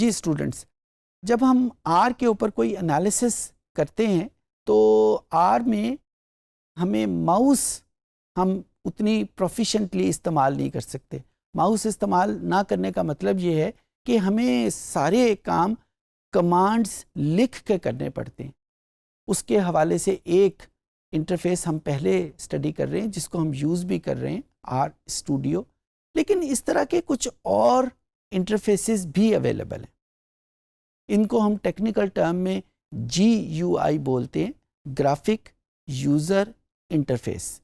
جی students, جب ہم are کے اوپر کوئی انالیسس کرتے ہیں تو آر میں ہمیں ماؤس ہم اتنی پروفیشنٹلی استعمال نہیں کر سکتے. ماؤس استعمال نہ کرنے کا مطلب یہ ہے کہ ہمیں سارے کام کمانڈز لکھ کے کرنے پڑتے ہیں. اس کے حوالے سے ایک انٹرفیس ہم پہلے اسٹڈی کر رہے ہیں جس کو ہم یوز بھی کر رہے ہیں، آر اسٹوڈیو. لیکن اس طرح کے کچھ اور انٹرفیسز بھی اویلیبل ہیں. ان کو ہم ٹیکنیکل ٹرم میں GUI بولتے ہیں، گرافک یوزر انٹرفیس.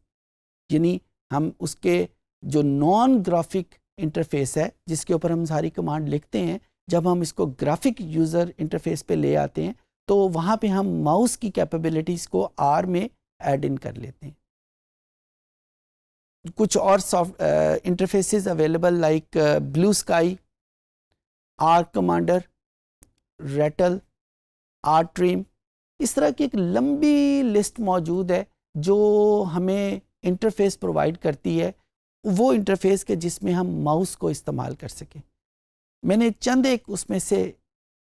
یعنی ہم اس کے جو نان گرافک انٹرفیس ہے جس کے اوپر ہم ساری کمانڈ لکھتے ہیں، جب ہم اس کو گرافک یوزر انٹرفیس پہ لے آتے ہیں تو وہاں پہ ہم ماؤس کی کیپیبلٹیز کو آر میں ایڈ ان کر لیتے ہیں. کچھ اور interfaces available like Blue Sky, R Commander, Rattle, or trim. اس طرح کی ایک لمبی لسٹ موجود ہے جو ہمیں انٹرفیس پرووائڈ کرتی ہے، وہ انٹرفیس کے جس میں ہم ماؤس کو استعمال کر سکیں. میں نے چند ایک اس میں سے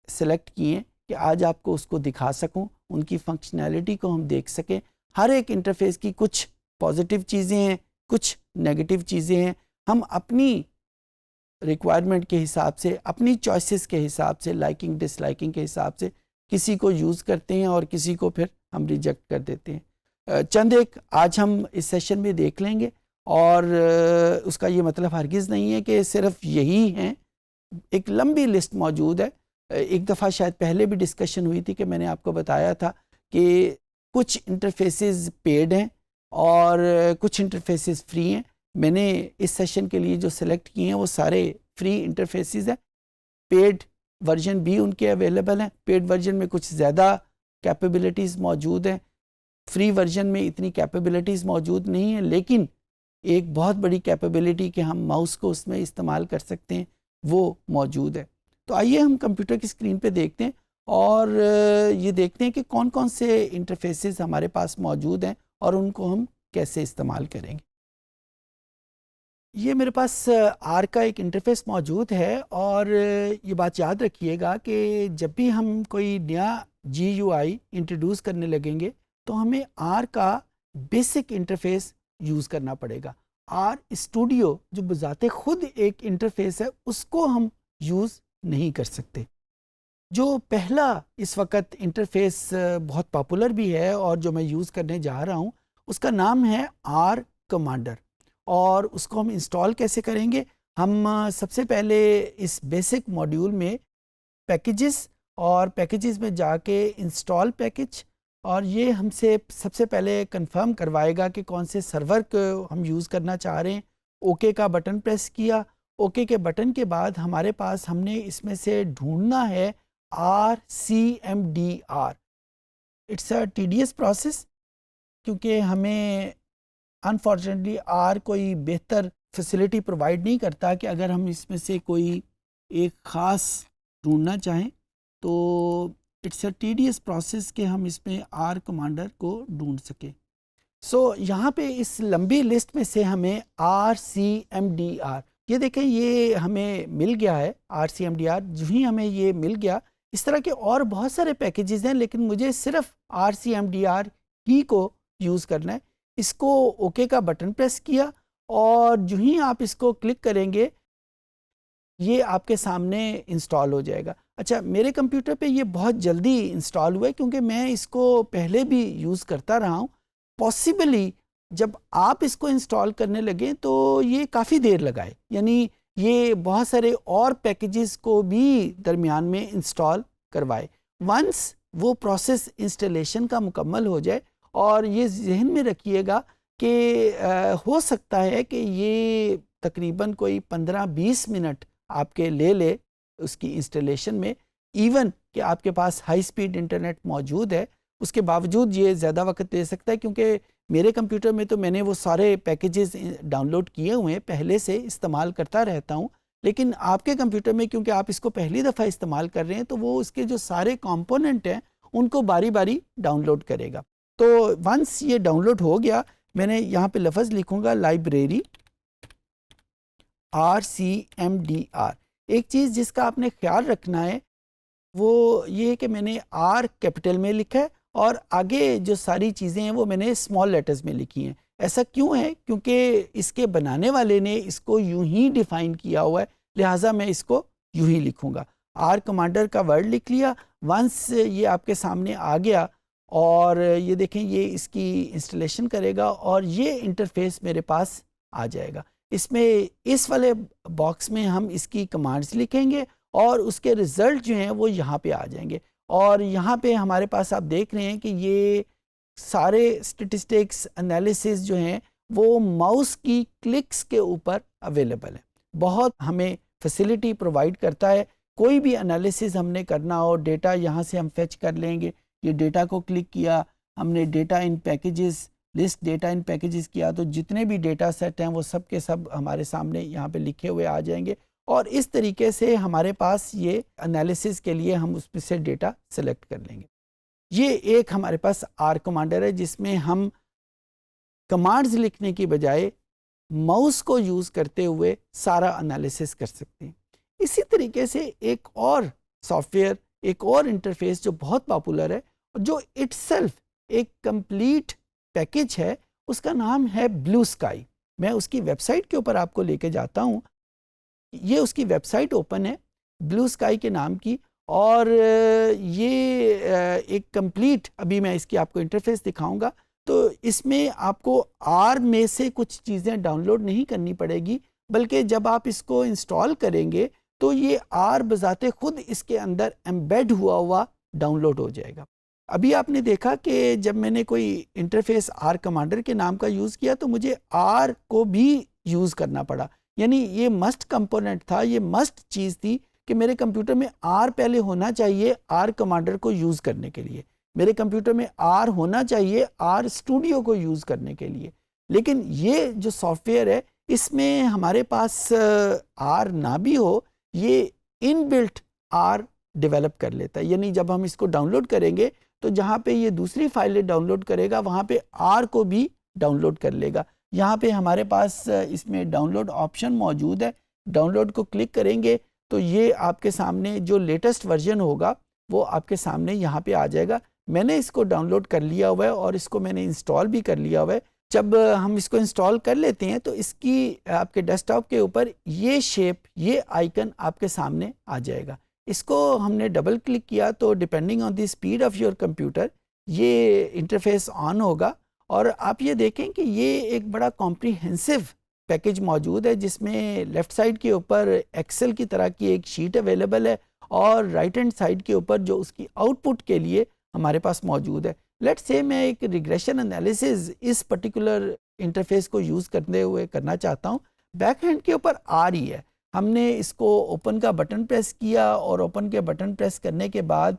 سلیکٹ کیے ہیں کہ آج آپ کو اس کو دکھا سکوں، ان کی فنکشنالٹی کو ہم دیکھ سکیں. ہر ایک انٹرفیس کی کچھ پازیٹیو چیزیں ہیں، کچھ نیگیٹو چیزیں ہیں. ہم اپنی ریکوائرمنٹ کے حساب سے، اپنی چوائسیز کے حساب سے، لائکنگ ڈس لائکنگ کے حساب سے کسی کو یوز کرتے ہیں اور کسی کو پھر ہم ریجیکٹ کر دیتے ہیں. چند ایک آج ہم اس سیشن میں دیکھ لیں گے، اور اس کا یہ مطلب ہرگز نہیں ہے کہ صرف یہی ہیں. ایک لمبی لسٹ موجود ہے. ایک دفعہ شاید پہلے بھی ڈسکشن ہوئی تھی کہ میں نے آپ کو بتایا تھا کہ کچھ انٹرفیسز پیڈ ہیں اور کچھ انٹرفیسز فری ہیں. میں نے اس سیشن کے لیے جو سلیکٹ کیے ہیں وہ سارے فری انٹرفیسز ہیں. پیڈ ورژن بھی ان کے اویلیبل ہیں. پیڈ ورژن میں کچھ زیادہ کیپیبلٹیز موجود ہیں، فری ورژن میں اتنی کیپیبلٹیز موجود نہیں ہیں، لیکن ایک بہت بڑی کیپیبلٹی کہ ہم ماؤس کو اس میں استعمال کر سکتے ہیں وہ موجود ہے. تو آئیے ہم کمپیوٹر کی اسکرین پہ دیکھتے ہیں اور یہ دیکھتے ہیں کہ کون کون سے انٹرفیسز ہمارے پاس موجود ہیں اور ان کو ہم کیسے استعمال کریں گے. یہ میرے پاس آر کا ایک انٹرفیس موجود ہے، اور یہ بات یاد رکھیے گا کہ جب بھی ہم کوئی نیا GUI انٹروڈیوس کرنے لگیں گے تو ہمیں آر کا بیسک انٹرفیس یوز کرنا پڑے گا. آر اسٹوڈیو جو بذات خود ایک انٹرفیس ہے اس کو ہم یوز نہیں کر سکتے. جو پہلا اس وقت انٹرفیس بہت پاپولر بھی ہے اور جو میں یوز کرنے جا رہا ہوں اس کا نام ہے آر کمانڈر. اور اس کو ہم انسٹال کیسے کریں گے؟ ہم سب سے پہلے اس بیسک ماڈیول میں پیکیجز، اور پیکیجز میں جا کے انسٹال پیکج، اور یہ ہم سے سب سے پہلے کنفرم کروائے گا کہ کون سے سرور کو ہم یوز کرنا چاہ رہے ہیں. اوکے کا بٹن پریس کیا. اوکے کے بٹن کے بعد ہمارے پاس ہم نے اس میں سے ڈھونڈنا ہے RCMDR. It's a tedious process کیونکہ ہمیں انفارچونیٹلی آر کوئی بہتر فیسلٹی پرووائڈ نہیں کرتا کہ اگر ہم اس میں سے کوئی ایک خاص ڈھونڈنا چاہیں تو اٹس اے ٹیڈیس پروسیس کہ ہم اس میں آر کمانڈر کو ڈھونڈ سکیں. سو یہاں پہ اس لمبی لسٹ میں سے ہمیں RCMDR، یہ دیکھیں یہ ہمیں مل گیا ہے. RCMDR جو ہی ہمیں یہ مل گیا، اس طرح کے اور بہت سارے پیکیجز ہیں لیکن مجھے صرف RCMDR ہی کو یوز کرنا ہے. اس کو اوکے کا بٹن پریس کیا اور جو ہی آپ اس کو کلک کریں گے یہ آپ کے سامنے انسٹال ہو جائے گا. اچھا، میرے کمپیوٹر پہ یہ بہت جلدی انسٹال ہوا ہے کیونکہ میں اس کو پہلے بھی یوز کرتا رہا ہوں. پاسبلی جب آپ اس کو انسٹال کرنے لگیں تو یہ کافی دیر لگائے، یعنی یہ بہت سارے اور پیکیجز کو بھی درمیان میں انسٹال کروائے. ونس وہ پروسیس انسٹالیشن کا مکمل ہو جائے، اور یہ ذہن میں رکھیے گا کہ ہو سکتا ہے کہ یہ تقریباً کوئی 15-20 منٹ آپ کے لے لے اس کی انسٹالیشن میں. ایون کہ آپ کے پاس ہائی سپیڈ انٹرنیٹ موجود ہے اس کے باوجود یہ زیادہ وقت لے سکتا ہے، کیونکہ میرے کمپیوٹر میں تو میں نے وہ سارے پیکیجز ڈاؤن لوڈ کیے ہوئے ہیں، پہلے سے استعمال کرتا رہتا ہوں. لیکن آپ کے کمپیوٹر میں کیونکہ آپ اس کو پہلی دفعہ استعمال کر رہے ہیں تو وہ اس کے جو سارے کمپوننٹ ہیں ان کو باری باری ڈاؤن لوڈ کرے گا. تو ونس یہ ڈاؤن لوڈ ہو گیا، میں نے یہاں پہ لفظ لکھوں گا لائبریری RCMDR. ایک چیز جس کا آپ نے خیال رکھنا ہے وہ یہ ہے کہ میں نے آر کیپٹل میں لکھا ہے اور آگے جو ساری چیزیں ہیں وہ میں نے اسمال لیٹرز میں لکھی ہیں. ایسا کیوں ہے؟ کیونکہ اس کے بنانے والے نے اس کو یوں ہی ڈیفائن کیا ہوا ہے، لہٰذا میں اس کو یوں ہی لکھوں گا. آر کمانڈر کا ورڈ لکھ لیا. ونس یہ آپ کے سامنے آ گیا اور یہ دیکھیں یہ اس کی انسٹالیشن کرے گا اور یہ انٹرفیس میرے پاس آ جائے گا. اس میں اس والے باکس میں ہم اس کی کمانڈز لکھیں گے اور اس کے ریزلٹ جو ہیں وہ یہاں پہ آ جائیں گے. اور یہاں پہ ہمارے پاس آپ دیکھ رہے ہیں کہ یہ سارے اسٹیٹسٹکس انالیسز جو ہیں وہ ماؤس کی کلکس کے اوپر اویلیبل ہیں. بہت ہمیں فیسلٹی پرووائڈ کرتا ہے. کوئی بھی انالیسز ہم نے کرنا ہو، ڈیٹا یہاں سے ہم فیچ کر لیں گے. یہ ڈیٹا کو کلک کیا، ہم نے data in packages list data in packages کیا تو جتنے بھی ڈیٹا سیٹ ہیں وہ سب کے سب ہمارے سامنے یہاں پہ لکھے ہوئے آ جائیں گے. اور اس طریقے سے ہمارے پاس یہ انالیسز کے لیے ہم اس میں سے ڈیٹا سلیکٹ کر لیں گے. یہ ایک ہمارے پاس آر کمانڈر ہے جس میں ہم کمانڈز لکھنے کی بجائے ماؤس کو یوز کرتے ہوئے سارا انالیسز کر سکتے ہیں. اسی طریقے سے ایک اور سافٹ ویئر، ایک اور انٹرفیس جو بہت پاپولر ہے، جو اٹ سیلف ایک کمپلیٹ پیکج ہے، اس کا نام ہے بلو اسکائی. میں اس کی ویب سائٹ کے اوپر آپ کو لے کے جاتا ہوں. یہ اس کی ویب سائٹ اوپن ہے بلو اسکائی کے نام کی، اور یہ ایک کمپلیٹ، ابھی میں اس کی آپ کو انٹرفیس دکھاؤں گا. تو اس میں آپ کو آر میں سے کچھ چیزیں ڈاؤن لوڈ نہیں کرنی پڑے گی، بلکہ جب آپ اس کو انسٹال کریں گے تو یہ آر بذات خود اس کے اندر ایمبیڈ ہوا ڈاؤن لوڈ ہو جائے گا. ابھی آپ نے دیکھا کہ جب میں نے کوئی انٹرفیس آر کمانڈر کے نام کا یوز کیا تو مجھے آر کو بھی یوز کرنا پڑا. یعنی یہ مسٹ کمپوننٹ تھا، یہ مسٹ چیز تھی کہ میرے کمپیوٹر میں آر پہلے ہونا چاہیے آر کمانڈر کو یوز کرنے کے لیے. میرے کمپیوٹر میں آر ہونا چاہیے آر اسٹوڈیو کو یوز کرنے کے لیے. لیکن یہ جو سافٹ ویئر ہے اس میں ہمارے پاس آر نہ بھی ہو، یہ ان بلٹ آر ڈیولپ کر لیتا ہے. یعنی جب ہم اس کو ڈاؤن لوڈ کریں گے تو جہاں پہ یہ دوسری فائلیں ڈاؤن لوڈ کرے گا وہاں پہ آر کو بھی ڈاؤن لوڈ کر لے گا. یہاں پہ ہمارے پاس اس میں ڈاؤن لوڈ آپشن موجود ہے. ڈاؤن لوڈ کو کلک کریں گے تو یہ آپ کے سامنے جو لیٹسٹ ورژن ہوگا وہ آپ کے سامنے یہاں پہ آ جائے گا. میں نے اس کو ڈاؤن لوڈ کر لیا ہوا ہے اور اس کو میں نے انسٹال بھی کر لیا ہوا ہے. جب ہم اس کو انسٹال کر لیتے ہیں تو اس کی آپ کے ڈیسک ٹاپ کے اوپر یہ شیپ، یہ آئیکن آپ کے سامنے آ جائے گا. اس کو ہم نے ڈبل کلک کیا تو depending on the speed of your computer یہ انٹرفیس آن ہوگا. اور آپ یہ دیکھیں کہ یہ ایک بڑا کمپریہنسو پیکج موجود ہے جس میں لیفٹ سائڈ کے اوپر ایکسل کی طرح کی ایک شیٹ اویلیبل ہے اور رائٹ ہینڈ سائڈ کے اوپر جو اس کی آؤٹ پٹ کے لیے ہمارے پاس موجود ہے. لیٹس سے میں ایک ریگریشن انالیسز اس پرٹیکولر انٹرفیس کو یوز کرتے ہوئے کرنا چاہتا ہوں. بیک ہینڈ کے اوپر آ رہی ہے، ہم نے اس کو اوپن کا بٹن پریس کیا اور اوپن کے بٹن پریس کرنے کے بعد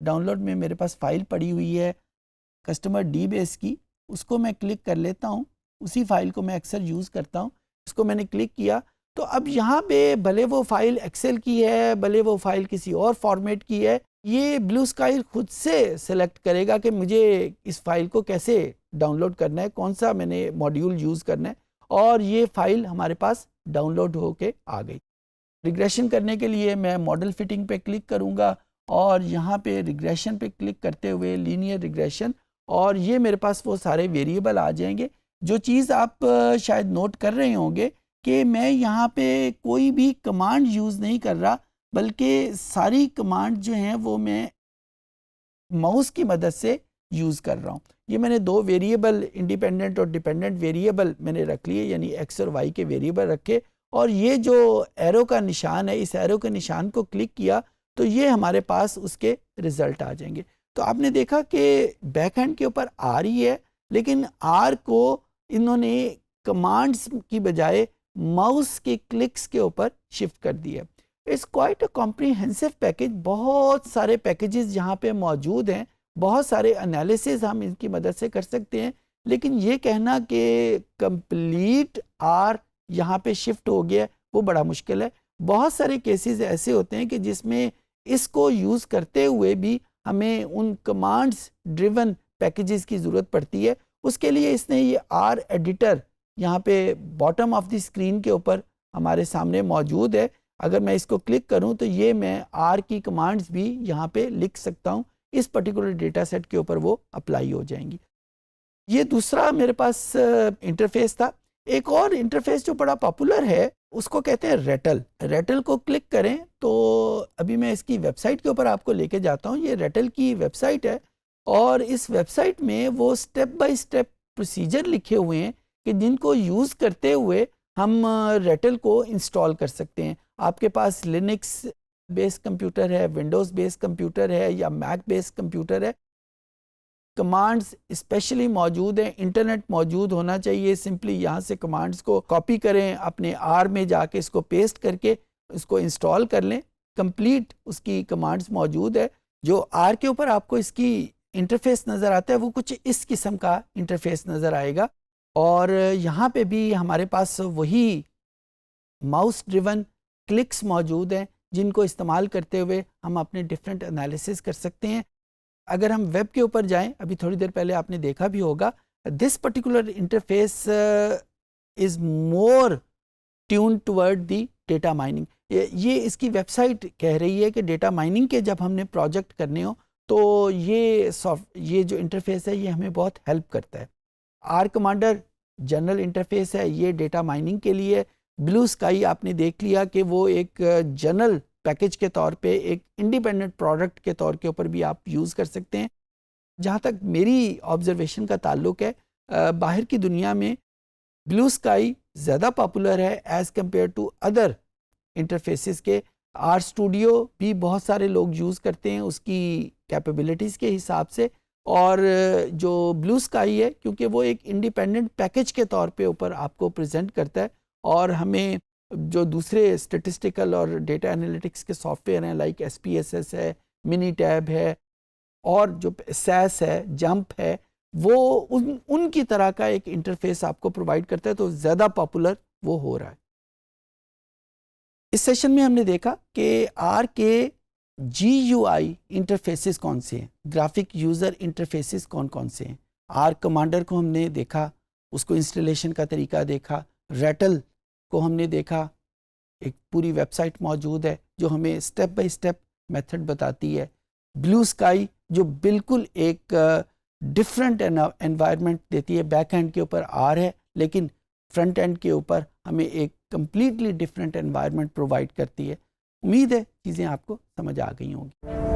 ڈاؤن لوڈ میں میرے پاس فائل پڑی ہوئی ہے کسٹمر ڈی بیس کی، اس کو میں کلک کر لیتا ہوں. اسی فائل کو میں اکثر یوز کرتا ہوں. اس کو میں نے کلک کیا تو اب یہاں پہ بھلے وہ فائل ایکسل کی ہے، بھلے وہ فائل کسی اور فارمیٹ کی ہے، یہ بلو اسکائی خود سے سلیکٹ کرے گا کہ مجھے اس فائل کو کیسے ڈاؤن لوڈ کرنا ہے، کون سا میں نے ماڈیول یوز کرنا ہے، اور یہ فائل ہمارے پاس ڈاؤن لوڈ ہو کے آ گئی. ریگریشن کرنے کے لیے میں ماڈل فٹنگ پہ کلک کروں گا اور یہاں پہ ریگریشن پہ کلک کرتے ہوئے لینئر ریگریشن، اور یہ میرے پاس وہ سارے ویریبل آ جائیں گے. جو چیز آپ شاید نوٹ کر رہے ہوں گے کہ میں یہاں پہ کوئی بھی کمانڈ یوز نہیں کر رہا، بلکہ ساری کمانڈ جو ہیں وہ میں ماؤس کی مدد سے یوز کر رہا ہوں. یہ میں نے دو ویریبل انڈیپینڈنٹ اور ڈیپینڈنٹ ویریبل میں نے رکھ لیے، یعنی ایکس اور وائی کے ویریبل رکھے، اور یہ جو ایرو کا نشان ہے اس ایرو کے نشان کو کلک کیا تو یہ ہمارے پاس اس کے ریزلٹ آ جائیں گے. تو آپ نے دیکھا کہ بیک ہینڈ کے اوپر آ رہی ہے، لیکن آر کو انہوں نے کمانڈز کی بجائے ماؤس کے کلکس کے اوپر شفٹ کر دیا. It's quite a comprehensive package. بہت سارے پیکیجز یہاں پہ موجود ہیں، بہت سارے انالیسز ہم ان کی مدد سے کر سکتے ہیں، لیکن یہ کہنا کہ کمپلیٹ آر یہاں پہ شفٹ ہو گیا وہ بڑا مشکل ہے. بہت سارے کیسز ایسے ہوتے ہیں کہ جس میں اس کو یوز کرتے ہوئے بھی ہمیں ان کمانڈز ڈریون پیکیجز کی ضرورت پڑتی ہے. اس کے لیے اس نے یہ آر ایڈیٹر یہاں پہ باٹم آف دی اسکرین کے اوپر ہمارے سامنے موجود ہے. اگر میں اس کو کلک کروں تو یہ میں آر کی کمانڈز بھی یہاں پہ لکھ سکتا ہوں، اس پرٹیکولر ڈیٹا سیٹ کے اوپر وہ اپلائی ہو جائیں گی۔ یہ دوسرا میرے پاس انٹرفیس تھا۔ ایک اور انٹرفیس جو بڑا پاپولر ہے اس کو کہتے ہیں ریٹل۔ ریٹل کو کلک کریں تو ابھی میں اس کی ویب سائٹ کے اوپر آپ کو لے کے جاتا ہوں۔ یہ ریٹل کی ویب سائٹ ہے اور اس ویب سائٹ میں وہ سٹیپ بائی سٹیپ پروسیجر لکھے ہوئے ہیں کہ جن کو یوز کرتے ہوئے ہم ریٹل کو انسٹال کر سکتے ہیں۔ آپ کے پاس لینکس بیس کمپیوٹر ہے، ونڈوز بیس کمپیوٹر ہے یا میک بیس کمپیوٹر ہے، کمانڈز اسپیشلی موجود ہیں، انٹرنیٹ موجود ہونا چاہیے۔ سمپلی یہاں سے کمانڈز کو کاپی کریں، اپنے آر میں جا کے اس کو پیسٹ کر کے اس کو انسٹال کر لیں، کمپلیٹ اس کی کمانڈز موجود ہے۔ جو آر کے اوپر آپ کو اس کی انٹرفیس نظر آتا ہے وہ کچھ اس قسم کا انٹرفیس نظر آئے گا، اور یہاں پہ بھی ہمارے پاس وہی ماؤس ڈریون کلکس موجود ہیں جن کو استعمال کرتے ہوئے ہم اپنے ڈفرینٹ انالیسس کر سکتے ہیں۔ اگر ہم ویب کے اوپر جائیں، ابھی تھوڑی دیر پہلے آپ نے دیکھا بھی ہوگا، this particular interface is more tune toward the data mining. یہ اس کی ویب سائٹ کہہ رہی ہے کہ ڈیٹا مائننگ کے جب ہم نے پروجیکٹ کرنے ہو تو یہ جو انٹرفیس ہے یہ ہمیں بہت ہیلپ کرتا ہے۔ آر کمانڈر جنرل انٹرفیس ہے، یہ ڈیٹا مائننگ کے لیے۔ بلو اسکائی آپ نے دیکھ لیا کہ وہ ایک جنرل پیکج کے طور پہ ایک انڈیپینڈنٹ پروڈکٹ کے طور کے اوپر بھی آپ یوز کر سکتے ہیں۔ جہاں تک میری آبزرویشن کا تعلق ہے، باہر کی دنیا میں بلو اسکائی زیادہ پاپولر ہے as compared to other interfaces کے۔ آر اسٹوڈیو بھی بہت سارے لوگ یوز کرتے ہیں اس کی کیپیبلٹیز کے حساب سے، اور جو بلو اسکائی ہے کیونکہ وہ ایک انڈیپینڈنٹ پیکج کے طور پہ اوپر آپ کو پریزنٹ کرتا ہے، اور ہمیں جو دوسرے اسٹیٹسٹیکل اور ڈیٹا انالیٹکس کے سافٹ ویئر ہیں like S P S S ہے، منی ٹیب ہے، اور جو سیس ہے، جمپ ہے، وہ ان کی طرح کا ایک انٹرفیس آپ کو پرووائڈ کرتا ہے، تو زیادہ پاپولر وہ ہو رہا ہے۔ اس سیشن میں ہم نے دیکھا کہ آر کے جی یو آئی انٹرفیسز کون سے ہیں، گرافک یوزر انٹرفیسز کون کون سے ہیں۔ آر کمانڈر کو ہم نے دیکھا، اس کو انسٹالیشن کا طریقہ دیکھا۔ ریٹل کو ہم نے دیکھا، ایک پوری ویب سائٹ موجود ہے جو ہمیں سٹیپ بائی سٹیپ میتھڈ بتاتی ہے۔ بلو اسکائی جو بالکل ایک ڈفرینٹ انوائرمنٹ دیتی ہے، بیک اینڈ کے اوپر آر ہے لیکن فرنٹ اینڈ کے اوپر ہمیں ایک کمپلیٹلی ڈفرینٹ انوائرمنٹ پرووائڈ کرتی ہے۔ امید ہے چیزیں آپ کو سمجھ آ گئی ہوں گی۔